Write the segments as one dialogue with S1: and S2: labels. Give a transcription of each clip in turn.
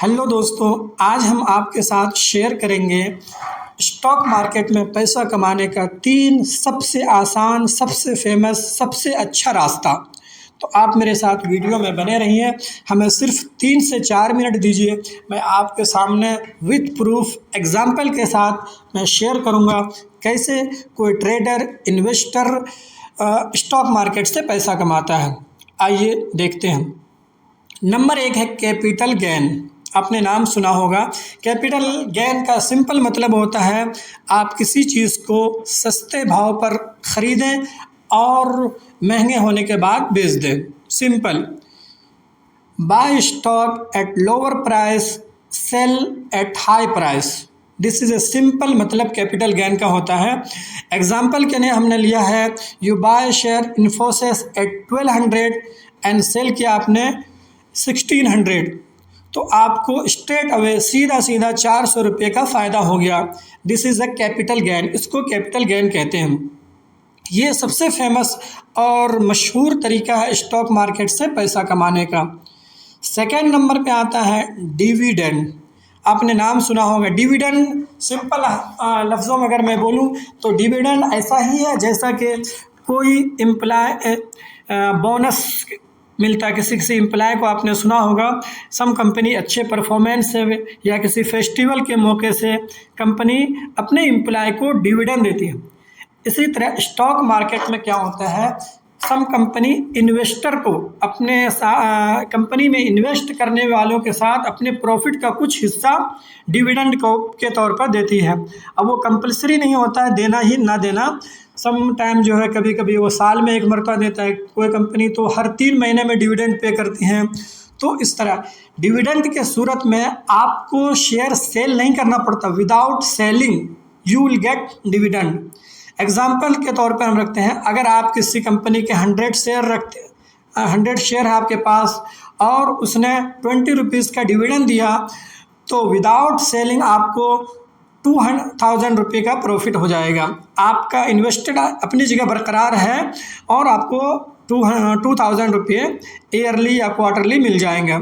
S1: Hello दोस्तों, आज हम आपके साथ शेयर करेंगे स्टॉक मार्केट में पैसा कमाने का 3 सबसे आसान, सबसे फेमस, सबसे अच्छा रास्ता। तो आप मेरे साथ वीडियो में बने रहिए। हमें सिर्फ 3 से 4 मिनट दीजिए, मैं आपके सामने विथ प्रूफ एग्जाम्पल के साथ मैं शेयर करूंगा कैसे कोई ट्रेडर, इन्वेस्टर स्टॉक मार्केट से पैसा कमाता है। आइए देखते हैं। नंबर 1 है कैपिटल गेन। आपने नाम सुना होगा। कैपिटल गेन का सिंपल मतलब होता है आप किसी चीज़ को सस्ते भाव पर ख़रीदें और महंगे होने के बाद बेच दें। Simple. Buy stock at lower price, sell at high price. This is a simple मतलब कैपिटल गेन का होता है। एग्जाम्पल के लिए हमने लिया है, you buy share Infosys at 1200 and sell किया आपने 1600, तो आपको स्ट्रेट अवे सीधा 400 रुपये का फ़ायदा हो गया। This is a capital gain. इसको कैपिटल गेन कहते हैं। ये सबसे फेमस और मशहूर तरीका है स्टॉक मार्केट से पैसा कमाने का। सेकेंड नंबर पे आता है डिविडेंड। आपने नाम सुना होगा। डिविडेंड सिंपल लफ्ज़ों में अगर मैं बोलूँ तो डिविडेंड ऐसा ही है जैसा कि कोई एम्प्लॉय बोनस मिलता है। किसी एम्प्लॉय को आपने सुना होगा, सम कंपनी अच्छे परफॉर्मेंस से या किसी फेस्टिवल के मौके से कंपनी अपने एम्प्लॉय को डिविडेंड देती है। इसी तरह स्टॉक मार्केट में क्या होता है, सम कंपनी इन्वेस्टर को अपने कंपनी में इन्वेस्ट करने वालों के साथ अपने प्रॉफिट का कुछ हिस्सा डिविडेंड को के तौर पर देती है। अब वो कंपलसरी नहीं होता है देना ही ना देना। सम टाइम जो है कभी कभी वो साल में एक मरतबा देता है, कोई कंपनी तो हर 3 महीने में डिविडेंड पे करती हैं। तो इस तरह डिविडेंड के सूरत में आपको शेयर सेल नहीं करना पड़ता। Without selling you will get dividend. Example के तौर पर हम रखते हैं, अगर आप किसी कंपनी के 100 शेयर है आपके पास और उसने 20 रुपीज़ का डिविडेंड दिया, तो विदाउट सेलिंग आपको 200,000 रुपये का प्रॉफिट हो जाएगा। आपका इन्वेस्टेड अपनी जगह बरकरार है और आपको 2,000 रुपये ईयरली या क्वार्टरली मिल जाएंगे।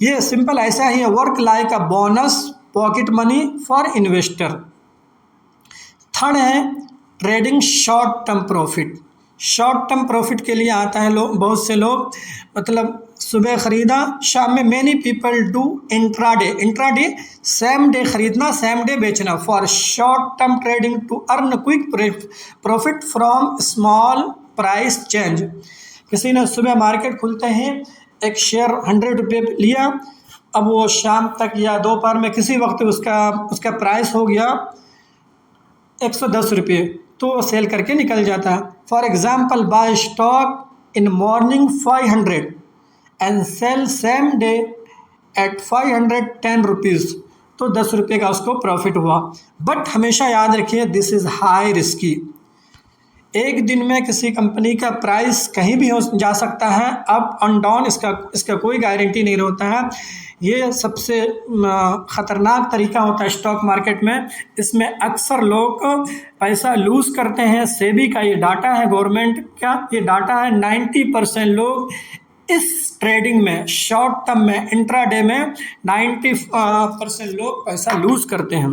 S1: ये सिंपल ऐसा ही है, work like a bonus pocket money for investor. Third है trading short term profit. Short term profit के लिए आता है बहुत से लोग, मतलब सुबह ख़रीदा शाम में। Many people do intraday. Intraday same day ख़रीदना, सेम डे बेचना। For short term trading to earn quick profit from small price change. किसी ने सुबह मार्केट खुलते ही एक शेयर 100 रुपये लिया, अब वो शाम तक या दोपहर में किसी वक्त उसका प्राइस हो गया 110 रुपये, तो सेल करके निकल जाता है। For example, buy stock in morning 500 and sell same day at 510 rupees, तो 10 रुपये का उसको प्रॉफिट हुआ। बट हमेशा याद रखिए, दिस इज़ हाई रिस्की। एक दिन में किसी कंपनी का प्राइस कहीं भी हो जा सकता है, अप एंड डाउन, इसका कोई गारंटी नहीं होता है। ये सबसे ख़तरनाक तरीका होता है स्टॉक मार्केट में। इसमें अक्सर लोग पैसा लूज़ करते हैं। सेबी का ये डाटा है, गवर्नमेंट का ये डाटा है, 90% लोग इस ट्रेडिंग में, शॉर्ट टर्म में, इंट्राडे में 90% लोग पैसा लूज़ करते हैं।